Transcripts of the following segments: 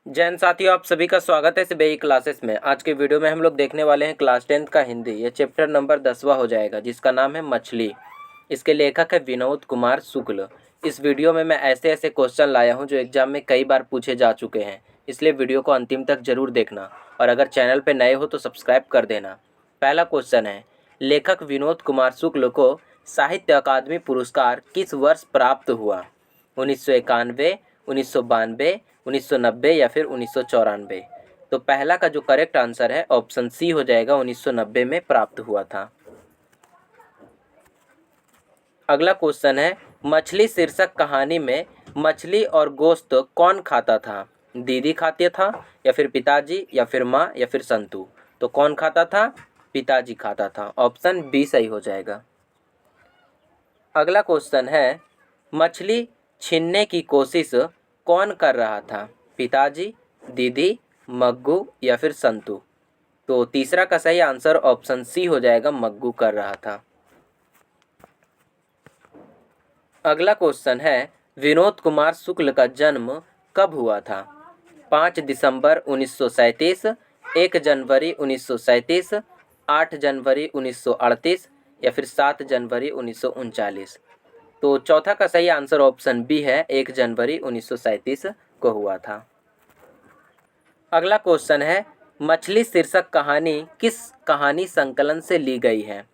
जैन साथियों, आप सभी का स्वागत है सीबीआई क्लासेस में। आज के वीडियो में हम लोग देखने वाले हैं क्लास 10th का हिंदी। ये चैप्टर नंबर 10वां हो जाएगा, जिसका नाम है मछली। इसके लेखक है विनोद कुमार शुक्ल। इस वीडियो में मैं ऐसे ऐसे क्वेश्चन लाया हूं जो एग्जाम में कई बार पूछे जा चुके हैं, इसलिए वीडियो को अंतिम तक जरूर देखना। और अगर चैनल पर नए हो तो सब्सक्राइब कर देना। पहला क्वेश्चन है, लेखक विनोद कुमार शुक्ल को साहित्य अकादमी पुरस्कार किस वर्ष प्राप्त हुआ? 1991, 1992, 1990 या फिर 1994? तो पहला का जो करेक्ट आंसर है ऑप्शन सी हो जाएगा, 1990 में प्राप्त हुआ था। अगला क्वेश्चन है, मछली शीर्षक कहानी में मछली और गोश्त कौन खाता था? दीदी खाते था या फिर पिताजी या फिर माँ या फिर संतू? तो कौन खाता था? पिताजी खाता था। ऑप्शन बी सही हो जाएगा। अगला क्वेश्चन है, मछली छीनने की कोशिश कौन कर रहा था? पिताजी, दीदी, मग्गू या फिर संतू? तो तीसरा का सही आंसर ऑप्शन सी हो जाएगा, मग्गू कर रहा था। अगला क्वेश्चन है, विनोद कुमार शुक्ल का जन्म कब हुआ था? 5 दिसंबर 1937, 1 जनवरी 1937, 8 जनवरी 1938 या फिर 7 जनवरी 1939? तो चौथा का सही आंसर ऑप्शन बी है, 1 जनवरी 1937 को हुआ था। अगला क्वेश्चन है, मछली शीर्षक कहानी किस कहानी संकलन से ली गई है?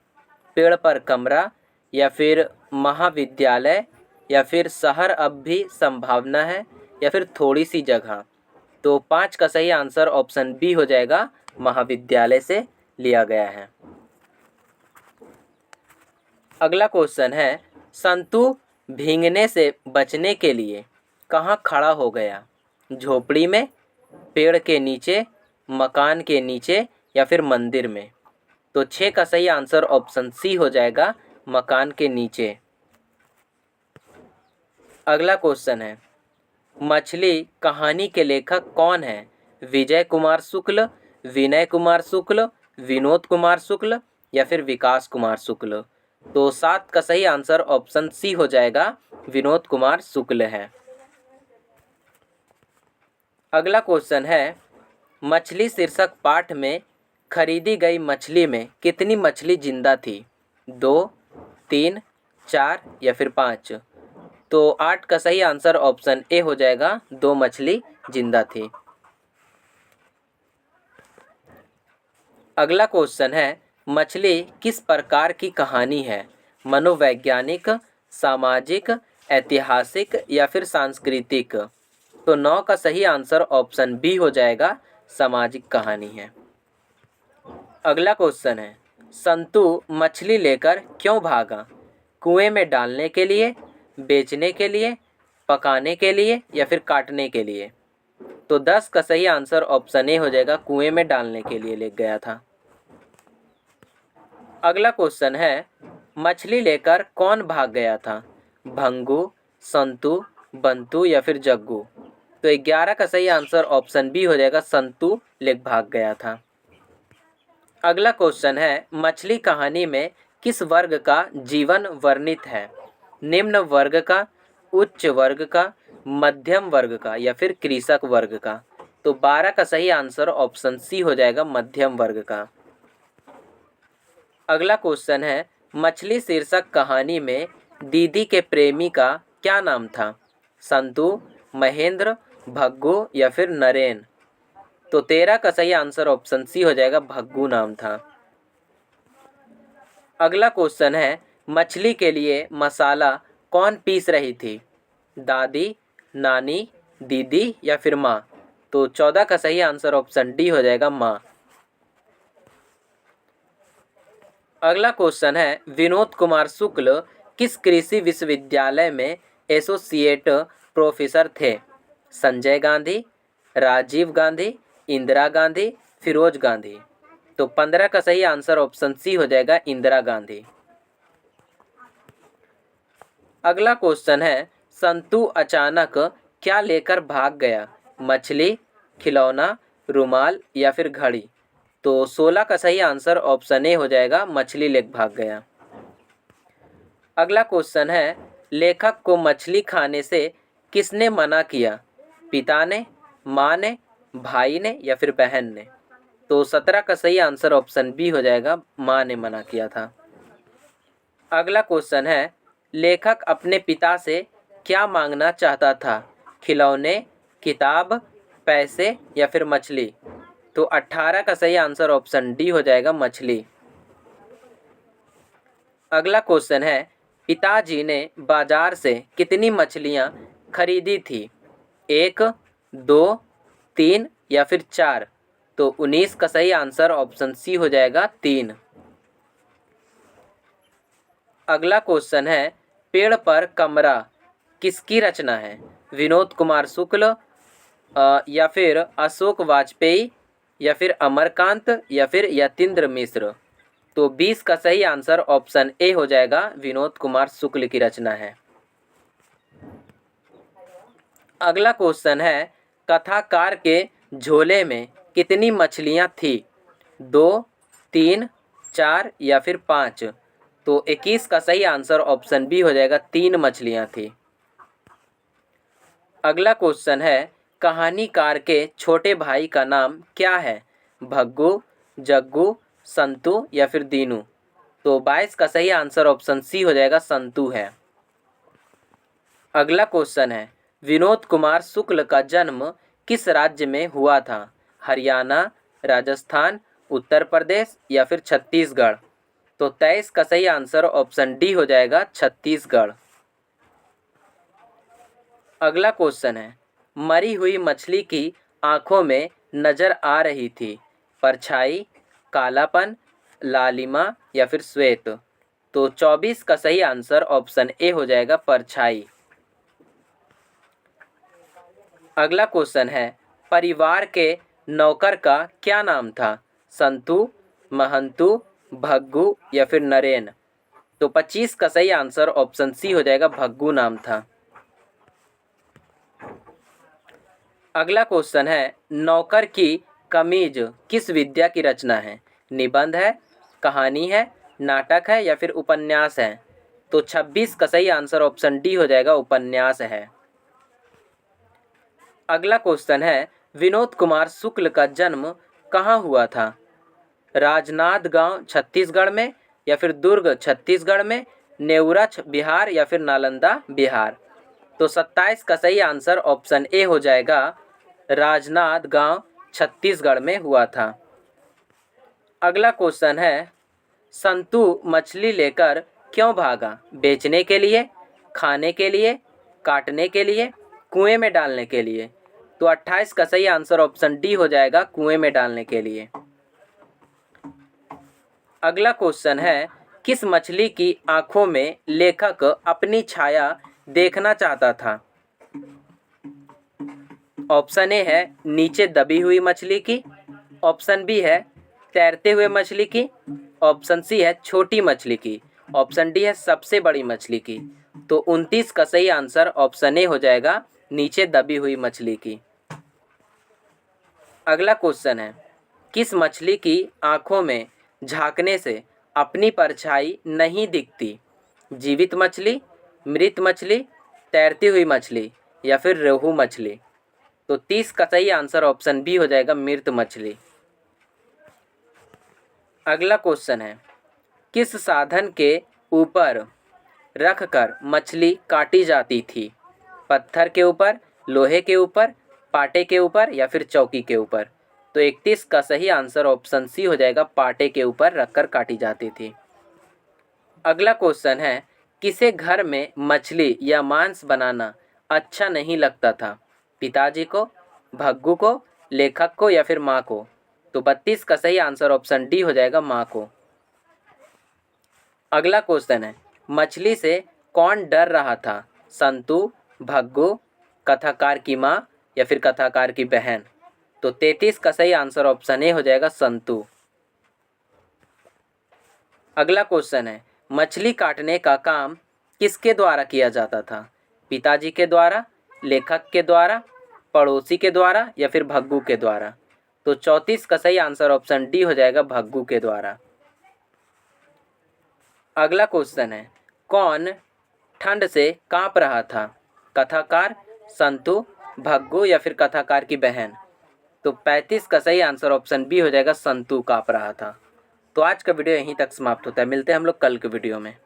पेड़ पर कमरा या फिर महाविद्यालय या फिर शहर अब भी संभावना है या फिर थोड़ी सी जगह? तो 5 का सही आंसर ऑप्शन बी हो जाएगा, महाविद्यालय से लिया गया है। अगला क्वेश्चन है, संतू भीगने से बचने के लिए कहाँ खड़ा हो गया? झोपड़ी में, पेड़ के नीचे, मकान के नीचे या फिर मंदिर में? तो 6 का सही आंसर ऑप्शन सी हो जाएगा, मकान के नीचे। अगला क्वेश्चन है, मछली कहानी के लेखक कौन है? विजय कुमार शुक्ल, विनय कुमार शुक्ल, विनोद कुमार शुक्ल या फिर विकास कुमार शुक्ल? तो 7 का सही आंसर ऑप्शन सी हो जाएगा, विनोद कुमार शुक्ल है। अगला क्वेश्चन है, मछली शीर्षक पाठ में खरीदी गई मछली में कितनी मछली जिंदा थी? 2, 3, 4 या फिर 5? तो 8 का सही आंसर ऑप्शन ए हो जाएगा, 2 मछली जिंदा थी। अगला क्वेश्चन है, मछली किस प्रकार की कहानी है? मनोवैज्ञानिक, सामाजिक, ऐतिहासिक या फिर सांस्कृतिक? तो 9 का सही आंसर ऑप्शन बी हो जाएगा, सामाजिक कहानी है। अगला क्वेश्चन है, संतू मछली लेकर क्यों भागा? कुएं में डालने के लिए, बेचने के लिए, पकाने के लिए या फिर काटने के लिए? तो 10 का सही आंसर ऑप्शन ए हो जाएगा, कुएं में डालने के लिए ले गया था। अगला क्वेश्चन है, मछली लेकर कौन भाग गया था? भंगू, संतू, बंतू या फिर जग्गू? तो 11 का सही आंसर ऑप्शन बी हो जाएगा, संतू ले भाग गया था। अगला क्वेश्चन है, मछली कहानी में किस वर्ग का जीवन वर्णित है? निम्न वर्ग का, उच्च वर्ग का, मध्यम वर्ग का या फिर कृषक वर्ग का? तो 12 का सही आंसर ऑप्शन सी हो जाएगा, मध्यम वर्ग का। अगला क्वेश्चन है, मछली शीर्षक कहानी में दीदी के प्रेमी का क्या नाम था? संतू, महेंद्र, भग्गू या फिर नरेन? तो 13 का सही आंसर ऑप्शन सी हो जाएगा, भग्गू नाम था। अगला क्वेश्चन है, मछली के लिए मसाला कौन पीस रही थी? दादी, नानी, दीदी या फिर माँ? तो 14 का सही आंसर ऑप्शन डी हो जाएगा, माँ। अगला क्वेश्चन है, विनोद कुमार शुक्ल किस कृषि विश्वविद्यालय में एसोसिएट प्रोफेसर थे? संजय गांधी, राजीव गांधी, इंदिरा गांधी, फिरोज गांधी? तो 15 का सही आंसर ऑप्शन सी हो जाएगा, इंदिरा गांधी। अगला क्वेश्चन है, संतू अचानक क्या लेकर भाग गया? मछली, खिलौना, रुमाल या फिर घड़ी? तो 16 का सही आंसर ऑप्शन ए हो जाएगा, मछली लेकर भाग गया। अगला क्वेश्चन है, लेखक को मछली खाने से किसने मना किया? पिता ने, माँ ने, भाई ने या फिर बहन ने। तो 17 का सही आंसर ऑप्शन बी हो जाएगा, माँ ने मना किया था। अगला क्वेश्चन है, लेखक अपने पिता से क्या मांगना चाहता था? खिलौने, किताब, पैसे या फिर मछली? तो 18 का सही आंसर ऑप्शन डी हो जाएगा, मछली। अगला क्वेश्चन है, पिताजी ने बाजार से कितनी मछलियां खरीदी थी? 1, 2, 3 या फिर 4? तो 19 का सही आंसर ऑप्शन सी हो जाएगा, 3। अगला क्वेश्चन है, पेड़ पर कमरा किसकी रचना है? विनोद कुमार शुक्ल, या फिर अशोक वाजपेयी या फिर अमरकांत या फिर यतीन्द्र मिश्र? तो 20 का सही आंसर ऑप्शन ए हो जाएगा, विनोद कुमार शुक्ल की रचना है। अगला क्वेश्चन है, कथाकार के झोले में कितनी मछलियां थी? 2, 3, 4 या फिर 5? तो 21 का सही आंसर ऑप्शन बी हो जाएगा, 3 मछलियां थी। अगला क्वेश्चन है, कहानीकार के छोटे भाई का नाम क्या है? भग्गू, जग्गू, संतू या फिर दीनू? तो 22 का सही आंसर ऑप्शन सी हो जाएगा, संतू है। अगला क्वेश्चन है, विनोद कुमार शुक्ल का जन्म किस राज्य में हुआ था? हरियाणा, राजस्थान, उत्तर प्रदेश या फिर छत्तीसगढ़? तो 23 का सही आंसर ऑप्शन डी हो जाएगा, छत्तीसगढ़। अगला क्वेश्चन है, मरी हुई मछली की आंखों में नजर आ रही थी परछाई, कालापन, लालिमा या फिर श्वेत? तो 24 का सही आंसर ऑप्शन ए हो जाएगा, परछाई। अगला क्वेश्चन है, परिवार के नौकर का क्या नाम था? संतू, महंतू, भग्गू या फिर नरेन? तो 25 का सही आंसर ऑप्शन सी हो जाएगा, भग्गू नाम था। अगला क्वेश्चन है, नौकर की कमीज किस विद्या की रचना है? निबंध है, कहानी है, नाटक है या फिर उपन्यास है? तो 26 का सही आंसर ऑप्शन डी हो जाएगा, उपन्यास है। अगला क्वेश्चन है, विनोद कुमार शुक्ल का जन्म कहाँ हुआ था? राजनांदगांव छत्तीसगढ़ में या फिर दुर्ग छत्तीसगढ़ में, नेउरा बिहार या फिर नालंदा बिहार? तो 27 का सही आंसर ऑप्शन ए हो जाएगा, राजनांदगांव छत्तीसगढ़ में हुआ था। अगला क्वेश्चन है, संतू मछली लेकर क्यों भागा? बेचने के लिए, खाने के लिए, काटने के लिए, कुएं में डालने के लिए? तो 28 का सही आंसर ऑप्शन डी हो जाएगा, कुएं में डालने के लिए। अगला क्वेश्चन है, किस मछली की आंखों में लेखक अपनी छाया देखना चाहता था? ऑप्शन ए है नीचे दबी हुई मछली की, ऑप्शन बी है तैरते हुए मछली की, ऑप्शन सी है छोटी मछली की, ऑप्शन डी है सबसे बड़ी मछली की? तो 29 का सही आंसर ऑप्शन ए हो जाएगा, नीचे दबी हुई मछली की। अगला क्वेश्चन है, किस मछली की आंखों में झांकने से अपनी परछाई नहीं दिखती? जीवित मछली, मृत मछली, तैरती हुई मछली या फिर रोहू मछली? तो 30 का सही आंसर ऑप्शन बी हो जाएगा, मृत मछली। अगला क्वेश्चन है, किस साधन के ऊपर रखकर मछली काटी जाती थी? पत्थर के ऊपर, लोहे के ऊपर, पाटे के ऊपर या फिर चौकी के ऊपर? तो 31 का सही आंसर ऑप्शन सी हो जाएगा, पाटे के ऊपर रखकर काटी जाती थी। अगला क्वेश्चन है, किसे घर में मछली या मांस बनाना अच्छा नहीं लगता था? पिताजी को, भग्गू को, लेखक को या फिर माँ को? तो 32 का सही आंसर ऑप्शन डी हो जाएगा, माँ को। अगला क्वेश्चन है, मछली से कौन डर रहा था? संतू, भग्गू, कथाकार की माँ या फिर कथाकार की बहन? तो 33 का सही आंसर ऑप्शन ए हो जाएगा, संतू। अगला क्वेश्चन है, मछली काटने का काम किसके द्वारा किया जाता था? पिताजी के द्वारा, लेखक के द्वारा, पड़ोसी के द्वारा या फिर भग्गू के द्वारा? तो 34 का सही आंसर ऑप्शन डी हो जाएगा, भग्गू के द्वारा। अगला क्वेश्चन है, कौन ठंड से कांप रहा था? कथाकार, संतू, भग्गू या फिर कथाकार की बहन। तो 35 का सही आंसर ऑप्शन बी हो जाएगा, संतू काँप रहा था। तो आज का वीडियो यहीं तक समाप्त होता है। मिलते हैं हम लोग कल के वीडियो में।